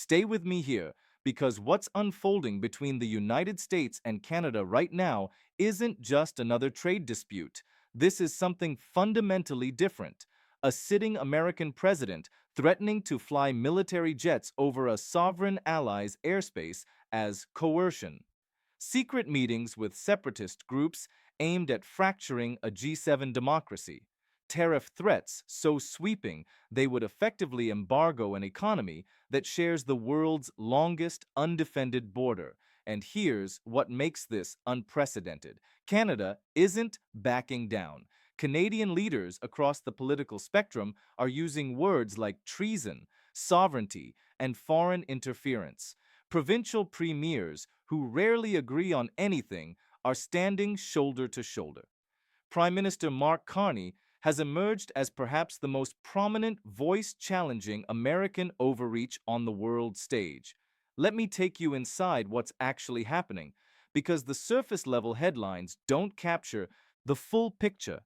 Stay with me here, because what's unfolding between the United States and Canada right now isn't just another trade dispute. This is something fundamentally different. A sitting American president threatening to fly military jets over a sovereign ally's airspace as coercion. Secret meetings with separatist groups aimed at fracturing a G7 democracy. Tariff threats so sweeping they would effectively embargo an economy that shares the world's longest undefended border. And here's what makes this unprecedented. Canada isn't backing down. Canadian leaders across the political spectrum are using words like treason, sovereignty, and foreign interference. Provincial premiers, who rarely agree on anything, are standing shoulder to shoulder. Prime Minister Mark Carney has emerged as perhaps the most prominent voice challenging American overreach on the world stage. Let me take you inside what's actually happening, because the surface level headlines don't capture the full picture.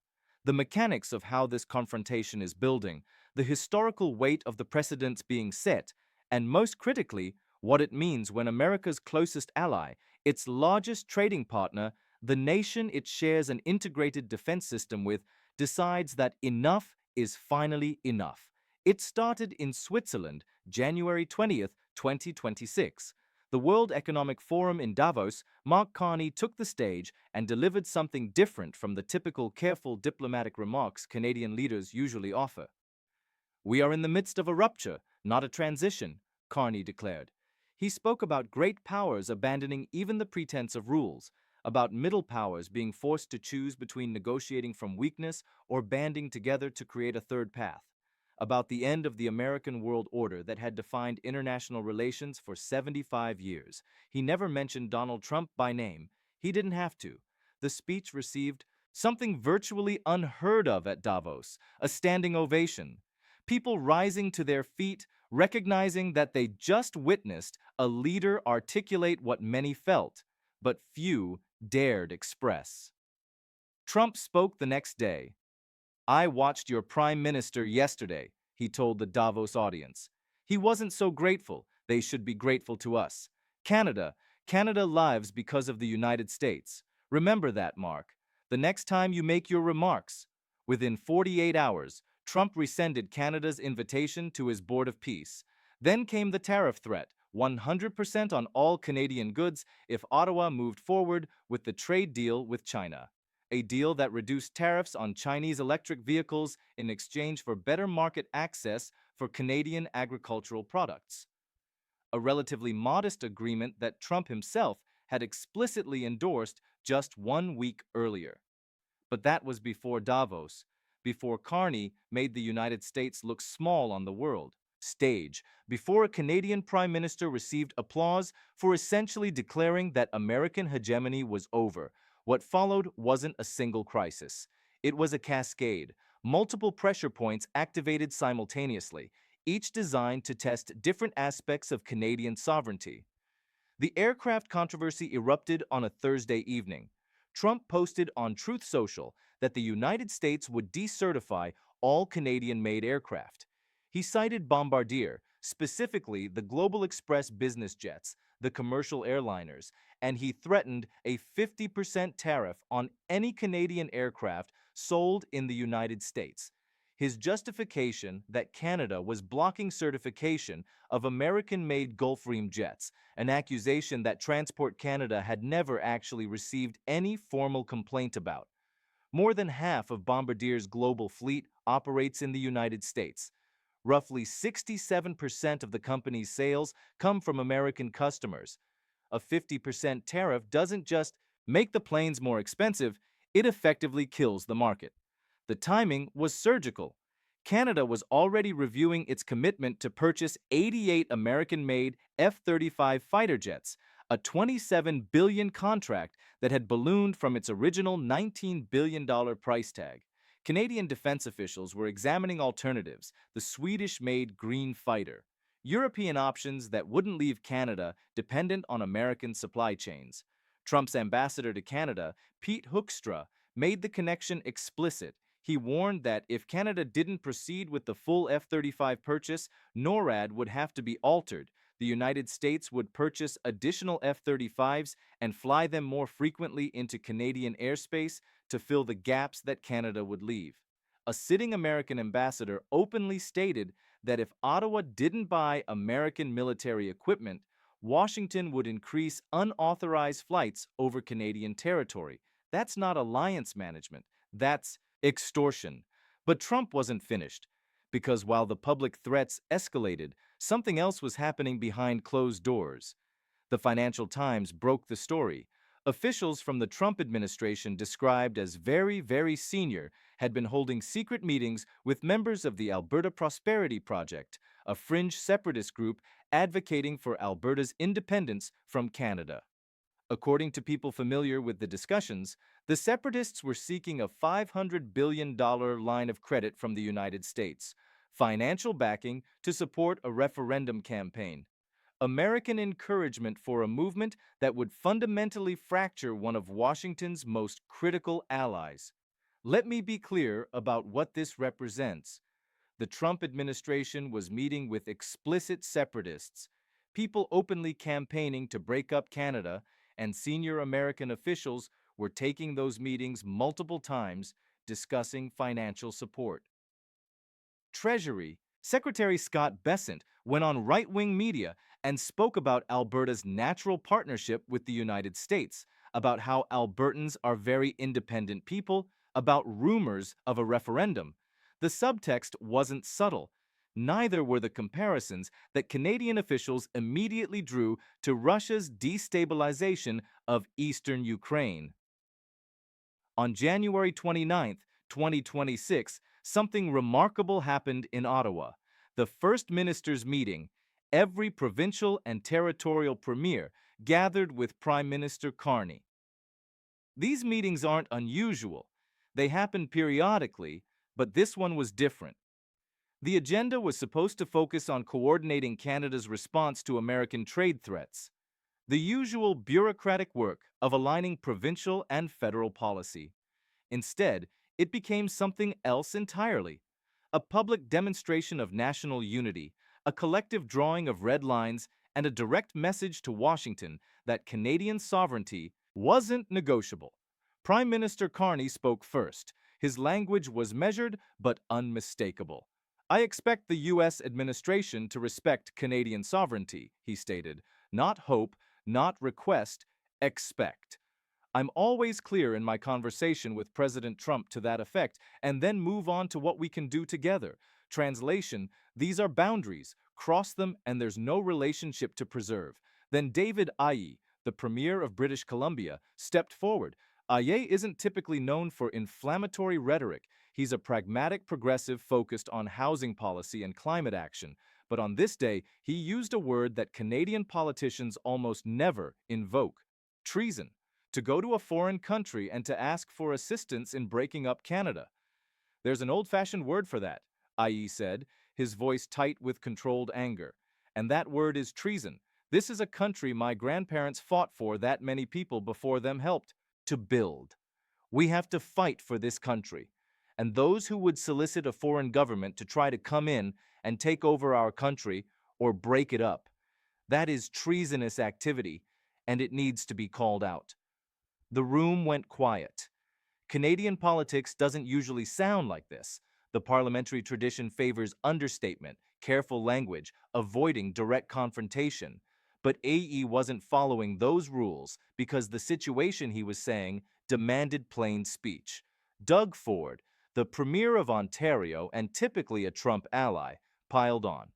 The mechanics of how this confrontation is building, the historical weight of the precedents being set, and most critically, what it means when America's closest ally, its largest trading partner, the nation it shares an integrated defense system with, decides that enough is finally enough. It started in Switzerland, January 20th, 2026. The World Economic Forum in Davos, Mark Carney took the stage and delivered something different from the typical careful diplomatic remarks Canadian leaders usually offer. "We are in the midst of a rupture, not a transition," Carney declared. He spoke about great powers abandoning even the pretense of rules, about middle powers being forced to choose between negotiating from weakness or banding together to create a third path, about the end of the American world order that had defined international relations for 75 years. He never mentioned Donald Trump by name. He didn't have to. The speech received something virtually unheard of at Davos, a standing ovation. People rising to their feet, recognizing that they just witnessed a leader articulate what many felt, but few dared express. Trump spoke the next day. "I watched your prime minister yesterday," he told the Davos audience. "He wasn't so grateful. They should be grateful to us. Canada, Canada lives because of the United States. Remember that, Mark, the next time you make your remarks." Within 48 hours, Trump rescinded Canada's invitation to his Board of Peace. Then came the tariff threat, 100% on all Canadian goods if Ottawa moved forward with the trade deal with China. A deal that reduced tariffs on Chinese electric vehicles in exchange for better market access for Canadian agricultural products. A relatively modest agreement that Trump himself had explicitly endorsed just 1 week earlier. But that was before Davos, before Carney made the United States look small on the world stage, before a Canadian Prime Minister received applause for essentially declaring that American hegemony was over. What followed wasn't a single crisis. It was a cascade, multiple pressure points activated simultaneously, each designed to test different aspects of Canadian sovereignty. The aircraft controversy erupted on a Thursday evening. Trump posted on Truth Social that the United States would decertify all Canadian-made aircraft. He cited Bombardier, specifically the Global Express business jets, the commercial airliners, and he threatened a 50% tariff on any Canadian aircraft sold in the United States. His justification that Canada was blocking certification of American-made Gulfstream jets, an accusation that Transport Canada had never actually received any formal complaint about. More than half of Bombardier's global fleet operates in the United States. Roughly 67% of the company's sales come from American customers. A 50% tariff doesn't just make the planes more expensive, it effectively kills the market. The timing was surgical. Canada was already reviewing its commitment to purchase 88 American-made F-35 fighter jets, a $27 billion contract that had ballooned from its original $19 billion price tag. Canadian defense officials were examining alternatives, the Swedish-made Green Fighter, European options that wouldn't leave Canada dependent on American supply chains. Trump's ambassador to Canada, Pete Hoekstra, made the connection explicit. He warned that if Canada didn't proceed with the full F-35 purchase, NORAD would have to be altered, The United States would purchase additional F-35s and fly them more frequently into Canadian airspace to fill the gaps that Canada would leave. A sitting American ambassador openly stated that if Ottawa didn't buy American military equipment, Washington would increase unauthorized flights over Canadian territory. That's not alliance management. That's extortion. But Trump wasn't finished, because while the public threats escalated, something else was happening behind closed doors. The Financial Times broke the story. Officials from the Trump administration, described as very, very senior, had been holding secret meetings with members of the Alberta Prosperity Project, a fringe separatist group advocating for Alberta's independence from Canada. According to people familiar with the discussions, the separatists were seeking a $500 billion line of credit from the United States, financial backing to support a referendum campaign, American encouragement for a movement that would fundamentally fracture one of Washington's most critical allies. Let me be clear about what this represents. The Trump administration was meeting with explicit separatists, people openly campaigning to break up Canada, and senior American officials were taking those meetings multiple times, discussing financial support. Treasury Secretary Scott Bessent went on right-wing media and spoke about Alberta's natural partnership with the United States, about how Albertans are very independent people, about rumors of a referendum. The subtext wasn't subtle. Neither were the comparisons that Canadian officials immediately drew to Russia's destabilization of eastern Ukraine. On January 29, 2026, something remarkable happened in Ottawa. The First Minister's meeting, every provincial and territorial premier gathered with Prime Minister Carney. These meetings aren't unusual. They happen periodically, but this one was different. The agenda was supposed to focus on coordinating Canada's response to American trade threats, the usual bureaucratic work of aligning provincial and federal policy. Instead, it became something else entirely, a public demonstration of national unity, a collective drawing of red lines, and a direct message to Washington that Canadian sovereignty wasn't negotiable. Prime Minister Carney spoke first. His language was measured but unmistakable. "I expect the U.S. administration to respect Canadian sovereignty," he stated. "Not hope, not request, expect. I'm always clear in my conversation with President Trump to that effect, and then move on to what we can do together." Translation: these are boundaries. Cross them and there's no relationship to preserve. Then David Iyie, the Premier of British Columbia, stepped forward. Iyie isn't typically known for inflammatory rhetoric. He's a pragmatic progressive focused on housing policy and climate action. But on this day, he used a word that Canadian politicians almost never invoke: treason. To go to a foreign country and to ask for assistance in breaking up Canada. "There's an old-fashioned word for that," Iyie said, his voice tight with controlled anger. "And that word is treason. This is a country my grandparents fought for that many people before them helped to build. We have to fight for this country. And those who would solicit a foreign government to try to come in and take over our country or break it up, that is treasonous activity, and it needs to be called out." The room went quiet. Canadian politics doesn't usually sound like this. The parliamentary tradition favors understatement, careful language, avoiding direct confrontation. But AE wasn't following those rules because the situation he was saying demanded plain speech. Doug Ford, the Premier of Ontario and typically a Trump ally, piled on.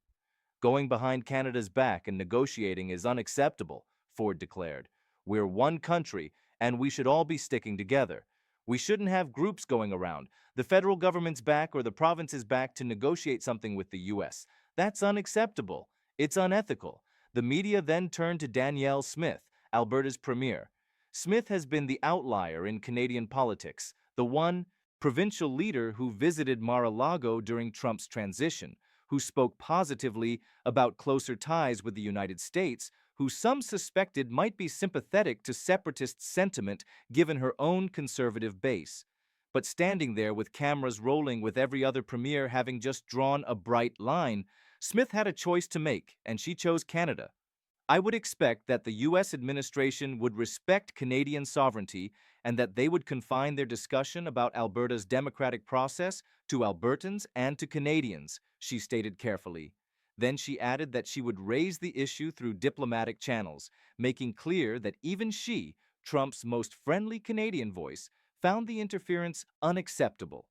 "Going behind Canada's back and negotiating is unacceptable," Ford declared. "We're one country, and we should all be sticking together. We shouldn't have groups going around, the federal government's back or the province's back, to negotiate something with the U.S. That's unacceptable. It's unethical." The media then turned to Danielle Smith, Alberta's premier. Smith has been the outlier in Canadian politics, the one provincial leader who visited Mar-a-Lago during Trump's transition, who spoke positively about closer ties with the United States, who some suspected might be sympathetic to separatist sentiment given her own conservative base. But standing there with cameras rolling, with every other premier having just drawn a bright line, Smith had a choice to make, and she chose Canada. I would expect that the U.S. administration would respect Canadian sovereignty and that they would confine their discussion about Alberta's democratic process to Albertans and to Canadians, she stated carefully. Then she added that she would raise the issue through diplomatic channels, making clear that even she, Trump's most friendly Canadian voice, found the interference unacceptable.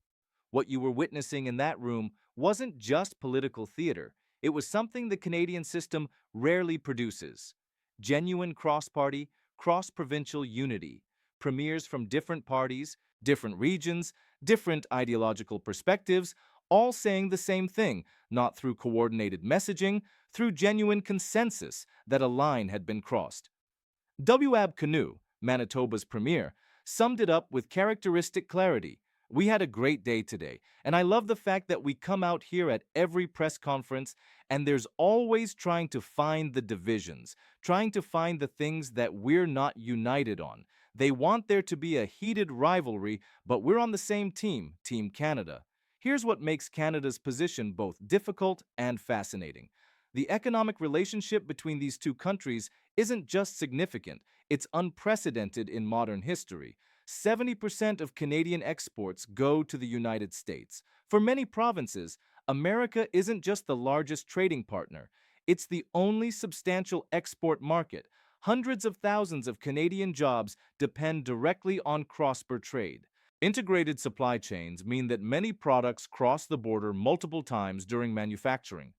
What you were witnessing in that room wasn't just political theater. It was something the Canadian system rarely produces. Genuine cross-party, cross-provincial unity. Premiers from different parties, different regions, different ideological perspectives, all saying the same thing, not through coordinated messaging, through genuine consensus that a line had been crossed. W.A.B. Canoe, Manitoba's premier, summed it up with characteristic clarity. We had a great day today, and I love the fact that we come out here at every press conference and there's always trying to find the divisions, trying to find the things that we're not united on. They want there to be a heated rivalry, but we're on the same team, Team Canada. Here's what makes Canada's position both difficult and fascinating. The economic relationship between these two countries isn't just significant, it's unprecedented in modern history. 70% of Canadian exports go to the United States. For many provinces, America isn't just the largest trading partner, it's the only substantial export market. Hundreds of thousands of Canadian jobs depend directly on cross-border trade. Integrated supply chains mean that many products cross the border multiple times during manufacturing.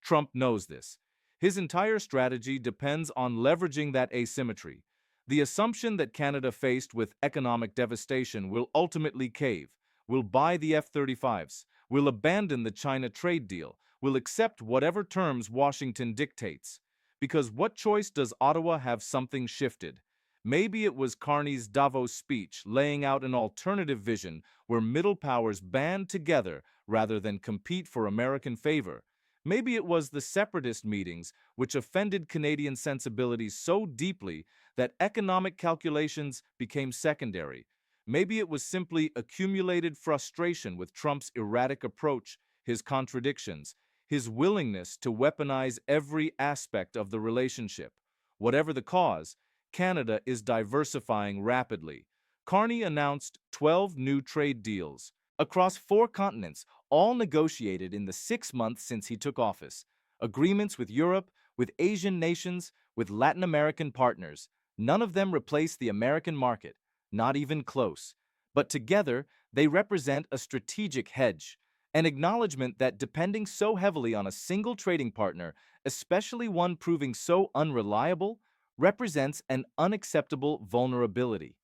Trump knows this. His entire strategy depends on leveraging that asymmetry. The assumption that Canada faced with economic devastation will ultimately cave, will buy the F-35s, will abandon the China trade deal, will accept whatever terms Washington dictates. Because what choice does Ottawa have? Something shifted? Maybe it was Carney's Davos speech laying out an alternative vision where middle powers band together rather than compete for American favor. Maybe it was the separatist meetings which offended Canadian sensibilities so deeply that economic calculations became secondary. Maybe it was simply accumulated frustration with Trump's erratic approach, his contradictions, his willingness to weaponize every aspect of the relationship. Whatever the cause, Canada is diversifying rapidly. Carney announced 12 new trade deals across 4 continents, all negotiated in the 6 months since he took office. Agreements with Europe, with Asian nations, with Latin American partners. None of them replace the American market, not even close. But together, they represent a strategic hedge, an acknowledgement that depending so heavily on a single trading partner, especially one proving so unreliable, represents an unacceptable vulnerability.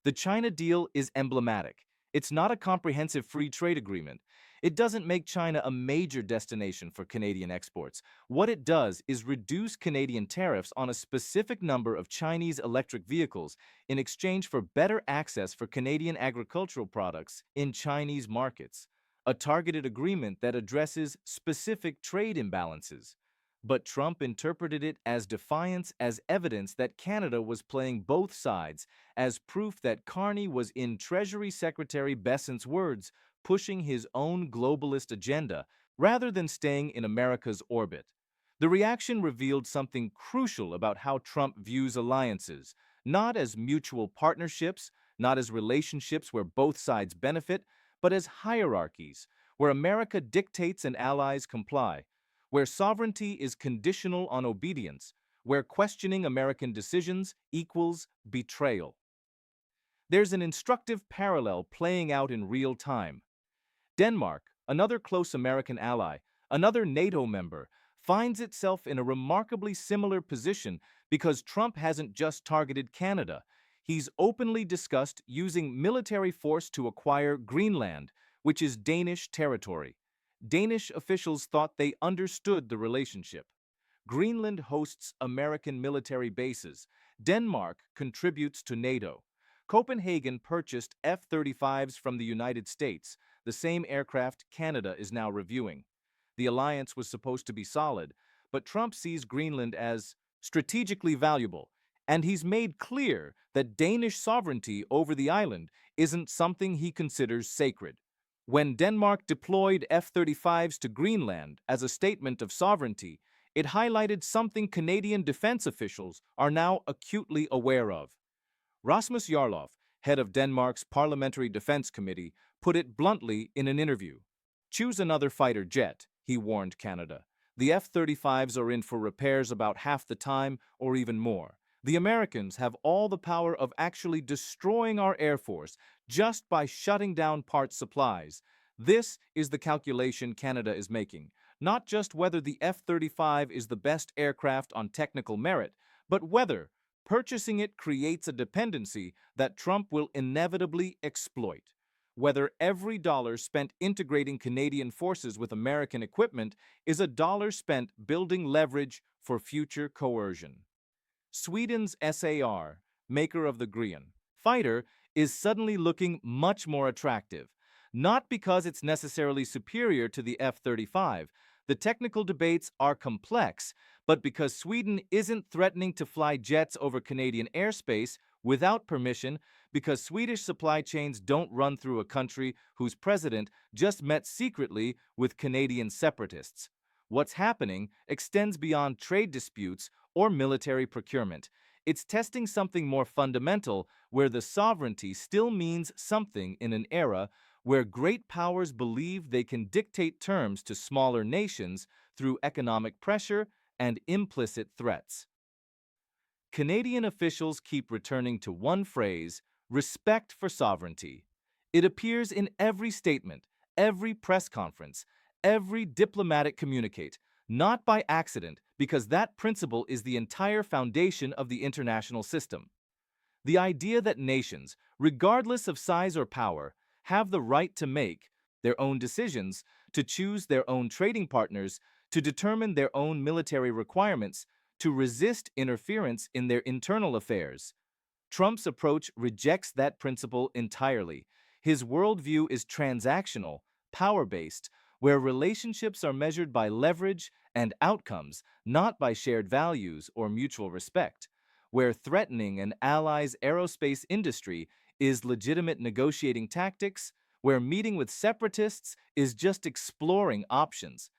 The China deal is emblematic. It's not a comprehensive free trade agreement. It doesn't make China a major destination for Canadian exports. What it does is reduce Canadian tariffs on a specific number of Chinese electric vehicles in exchange for better access for Canadian agricultural products in Chinese markets. A targeted agreement that addresses specific trade imbalances. But Trump interpreted it as defiance, as evidence that Canada was playing both sides, as proof that Carney was, in Treasury Secretary Bessent's words, pushing his own globalist agenda rather than staying in America's orbit. The reaction revealed something crucial about how Trump views alliances, not as mutual partnerships, not as relationships where both sides benefit, but as hierarchies, where America dictates and allies comply, where sovereignty is conditional on obedience, where questioning American decisions equals betrayal. There's an instructive parallel playing out in real time. Denmark, another close American ally, another NATO member, finds itself in a remarkably similar position because Trump hasn't just targeted Canada. He's openly discussed using military force to acquire Greenland, which is Danish territory. Danish officials thought they understood the relationship. Greenland hosts American military bases. Denmark contributes to NATO. Copenhagen purchased F-35s from the United States, the same aircraft Canada is now reviewing. The alliance was supposed to be solid, but Trump sees Greenland as strategically valuable, and he's made clear that Danish sovereignty over the island isn't something he considers sacred. When Denmark deployed F-35s to Greenland as a statement of sovereignty, it highlighted something Canadian defense officials are now acutely aware of. Rasmus Jarlov, head of Denmark's Parliamentary Defense Committee, put it bluntly in an interview. Choose another fighter jet, he warned Canada. The F-35s are in for repairs about half the time or even more. The Americans have all the power of actually destroying our Air Force just by shutting down parts supplies. This is the calculation Canada is making, not just whether the F-35 is the best aircraft on technical merit, but whether purchasing it creates a dependency that Trump will inevitably exploit. Whether every dollar spent integrating Canadian forces with American equipment is a dollar spent building leverage for future coercion. Sweden's SAR, maker of the Gripen fighter, is suddenly looking much more attractive. Not because it's necessarily superior to the F-35. The technical debates are complex, but because Sweden isn't threatening to fly jets over Canadian airspace without permission, because Swedish supply chains don't run through a country whose president just met secretly with Canadian separatists. What's happening extends beyond trade disputes or military procurement. It's testing something more fundamental, where the sovereignty still means something in an era where great powers believe they can dictate terms to smaller nations through economic pressure and implicit threats. Canadian officials keep returning to one phrase: respect for sovereignty. It appears in every statement, every press conference, every diplomatic communique, not by accident, because that principle is the entire foundation of the international system. The idea that nations, regardless of size or power, have the right to make their own decisions, to choose their own trading partners, to determine their own military requirements, to resist interference in their internal affairs. Trump's approach rejects that principle entirely. His worldview is transactional, power-based, where relationships are measured by leverage and outcomes, not by shared values or mutual respect. Where threatening an ally's aerospace industry is legitimate negotiating tactics, where meeting with separatists is just exploring options.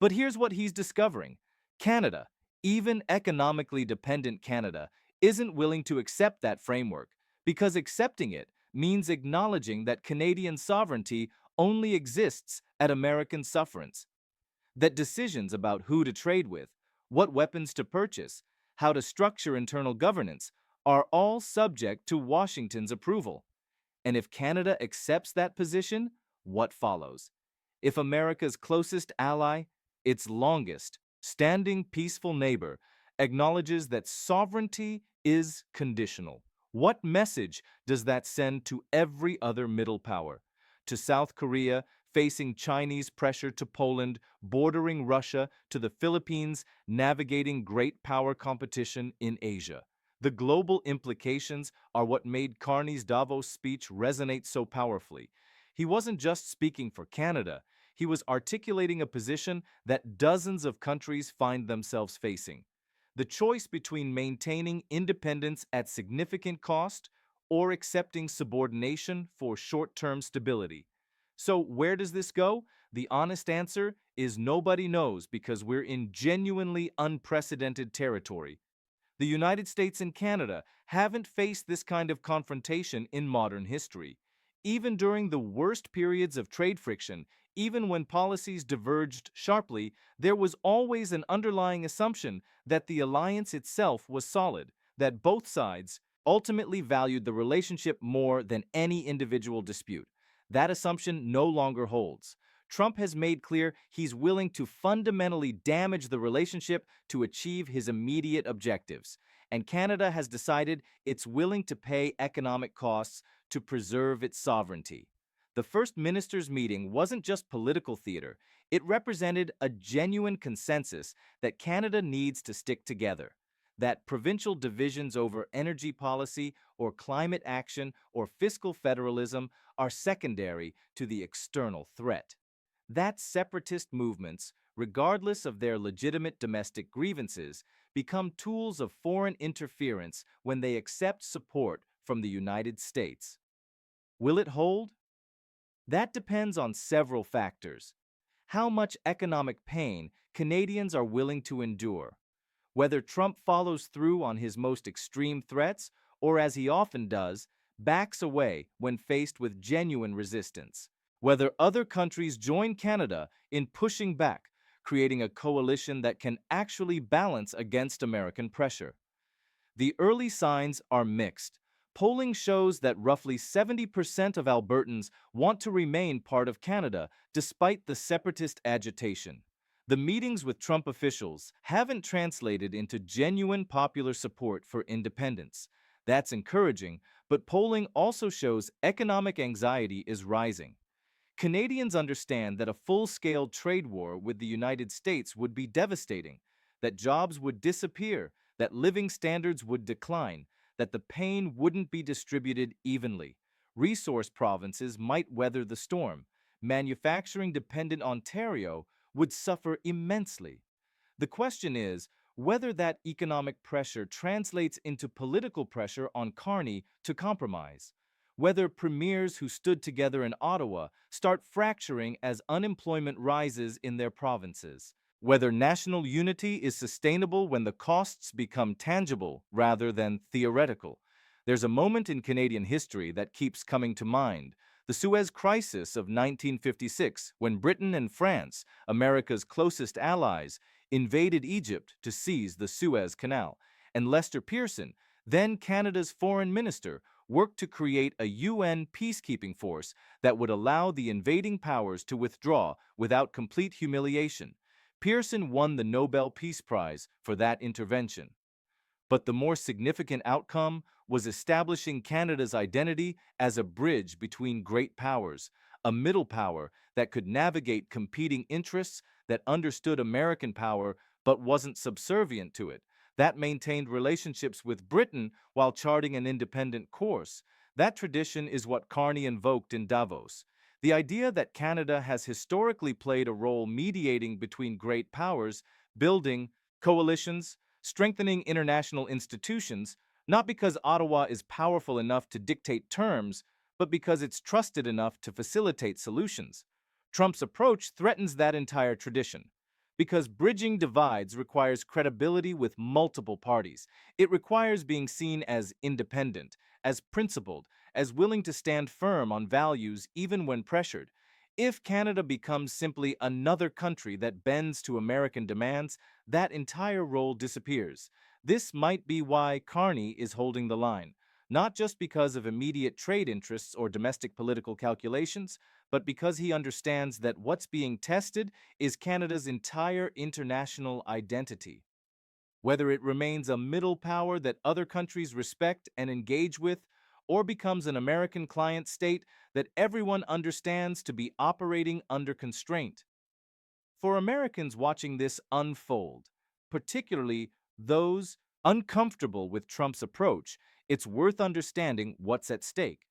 But here's what he's discovering. Canada, even economically dependent Canada, isn't willing to accept that framework, because accepting it means acknowledging that Canadian sovereignty only exists at American sufferance, that decisions about who to trade with, what weapons to purchase, how to structure internal governance are all subject to Washington's approval. And if Canada accepts that position, what follows? If America's closest ally, its longest standing peaceful neighbor, acknowledges that sovereignty is conditional, what message does that send to every other middle power? To South Korea, facing Chinese pressure, to Poland, bordering Russia, to the Philippines, navigating great power competition in Asia. The global implications are what made Carney's Davos speech resonate so powerfully. He wasn't just speaking for Canada, he was articulating a position that dozens of countries find themselves facing. The choice between maintaining independence at significant cost or accepting subordination for short-term stability. So where does this go? The honest answer is nobody knows, because we're in genuinely unprecedented territory. The United States and Canada haven't faced this kind of confrontation in modern history. Even during the worst periods of trade friction, even when policies diverged sharply, there was always an underlying assumption that the alliance itself was solid, that both sides ultimately valued the relationship more than any individual dispute. That assumption no longer holds. Trump has made clear he's willing to fundamentally damage the relationship to achieve his immediate objectives. And Canada has decided it's willing to pay economic costs to preserve its sovereignty. The First Minister's meeting wasn't just political theater. It represented a genuine consensus that Canada needs to stick together, that provincial divisions over energy policy or climate action or fiscal federalism are secondary to the external threat. That separatist movements, regardless of their legitimate domestic grievances, become tools of foreign interference when they accept support from the United States. Will it hold? That depends on several factors. How much economic pain Canadians are willing to endure, whether Trump follows through on his most extreme threats or, as he often does, backs away when faced with genuine resistance, whether other countries join Canada in pushing back, creating a coalition that can actually balance against American pressure. The early signs are mixed. Polling shows that roughly 70% of Albertans want to remain part of Canada despite the separatist agitation. The meetings with Trump officials haven't translated into genuine popular support for independence. That's encouraging, but polling also shows economic anxiety is rising. Canadians understand that a full-scale trade war with the United States would be devastating, that jobs would disappear, that living standards would decline, that the pain wouldn't be distributed evenly. Resource provinces might weather the storm. Manufacturing-dependent Ontario would suffer immensely. The question is whether that economic pressure translates into political pressure on Carney to compromise, whether premiers who stood together in Ottawa start fracturing as unemployment rises in their provinces, whether national unity is sustainable when the costs become tangible rather than theoretical. There's a moment in Canadian history that keeps coming to mind, the Suez Crisis of 1956, when Britain and France, America's closest allies, invaded Egypt to seize the Suez Canal, and Lester Pearson, then Canada's foreign minister, worked to create a UN peacekeeping force that would allow the invading powers to withdraw without complete humiliation. Pearson won the Nobel Peace Prize for that intervention. But the more significant outcome was establishing Canada's identity as a bridge between great powers, a middle power that could navigate competing interests, that understood American power but wasn't subservient to it, that maintained relationships with Britain while charting an independent course. That tradition is what Carney invoked in Davos. The idea that Canada has historically played a role mediating between great powers, building coalitions, strengthening international institutions, not because Ottawa is powerful enough to dictate terms, but because it's trusted enough to facilitate solutions. Trump's approach threatens that entire tradition. Because bridging divides requires credibility with multiple parties. It requires being seen as independent, as principled, as willing to stand firm on values even when pressured. If Canada becomes simply another country that bends to American demands, that entire role disappears. This might be why Carney is holding the line, not just because of immediate trade interests or domestic political calculations, but because he understands that what's being tested is Canada's entire international identity. Whether it remains a middle power that other countries respect and engage with, or becomes an American client state that everyone understands to be operating under constraint. For Americans watching this unfold, particularly those uncomfortable with Trump's approach, it's worth understanding what's at stake.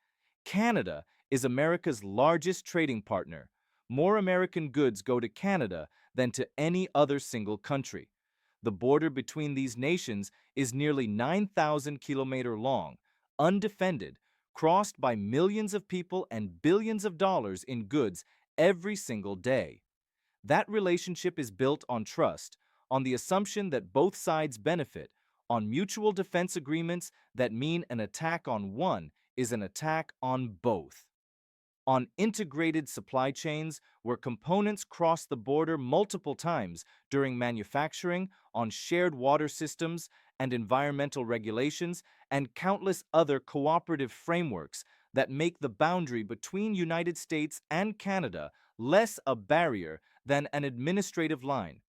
Canada is America's largest trading partner. More American goods go to Canada than to any other single country. The border between these nations is nearly 9,000 kilometers long, undefended, crossed by millions of people and billions of dollars in goods every single day. That relationship is built on trust, on the assumption that both sides benefit, on mutual defense agreements that mean an attack on one is an attack on both, on integrated supply chains where components cross the border multiple times during manufacturing, on shared water systems and environmental regulations, and countless other cooperative frameworks that make the boundary between United States and Canada less a barrier than an administrative line.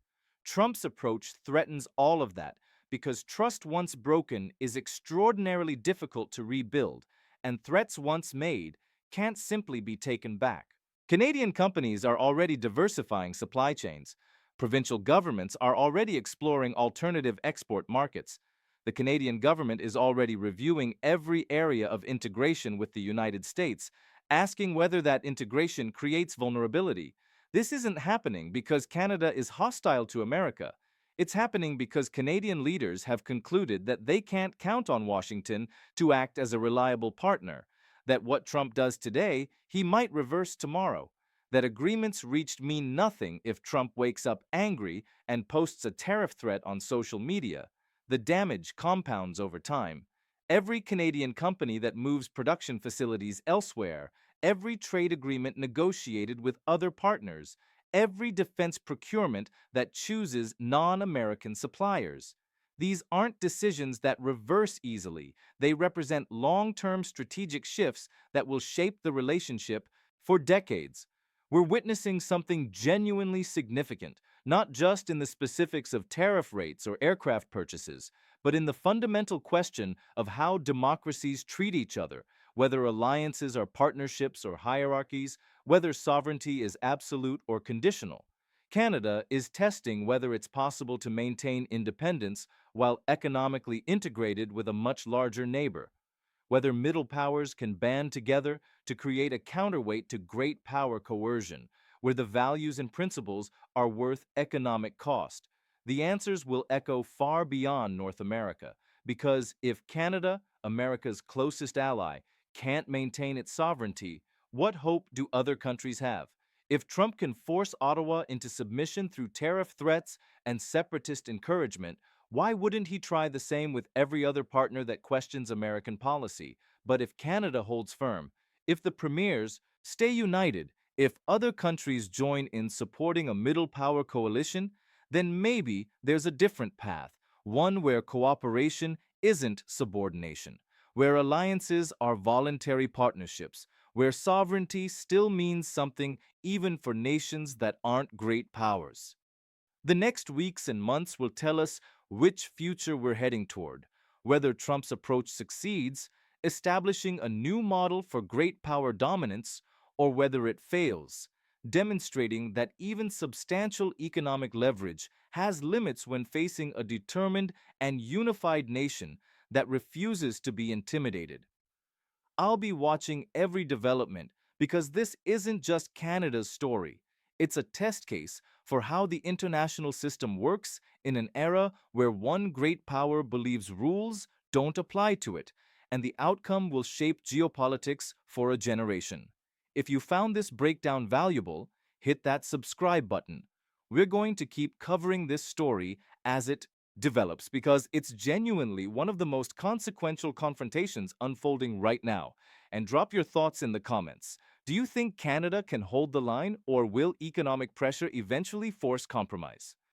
Trump's approach threatens all of that because trust once broken is extraordinarily difficult to rebuild, and threats once made can't simply be taken back. Canadian companies are already diversifying supply chains. Provincial governments are already exploring alternative export markets. The Canadian government is already reviewing every area of integration with the United States, asking whether that integration creates vulnerability. This isn't happening because Canada is hostile to America. It's happening because Canadian leaders have concluded that they can't count on Washington to act as a reliable partner. that what Trump does today, he might reverse tomorrow, that agreements reached mean nothing if Trump wakes up angry and posts a tariff threat on social media. The damage compounds over time. Every Canadian company that moves production facilities elsewhere, every trade agreement negotiated with other partners, every defense procurement that chooses non-American suppliers. These aren't decisions that reverse easily. They represent long-term strategic shifts that will shape the relationship for decades. We're witnessing something genuinely significant, not just in the specifics of tariff rates or aircraft purchases, but in the fundamental question of how democracies treat each other, whether alliances are partnerships or hierarchies, whether sovereignty is absolute or conditional. Canada is testing whether it's possible to maintain independence while economically integrated with a much larger neighbor, whether middle powers can band together to create a counterweight to great power coercion, where the values and principles are worth economic cost. The answers will echo far beyond North America, because if Canada, America's closest ally, can't maintain its sovereignty, what hope do other countries have? If Trump can force Ottawa into submission through tariff threats and separatist encouragement, why wouldn't he try the same with every other partner that questions American policy? But if Canada holds firm, if the premiers stay united, if other countries join in supporting a middle power coalition, then maybe there's a different path, one where cooperation isn't subordination, where alliances are voluntary partnerships, where sovereignty still means something even for nations that aren't great powers. The next weeks and months will tell us which future we're heading toward, whether Trump's approach succeeds, establishing a new model for great power dominance, or whether it fails, demonstrating that even substantial economic leverage has limits when facing a determined and unified nation that refuses to be intimidated. I'll be watching every development because this isn't just Canada's story. It's a test case for how the international system works in an era where one great power believes rules don't apply to it, and the outcome will shape geopolitics for a generation. If you found this breakdown valuable, hit that subscribe button. We're going to keep covering this story as it develops because it's genuinely one of the most consequential confrontations unfolding right now. And drop your thoughts in the comments. Do you think Canada can hold the line, or will economic pressure eventually force compromise?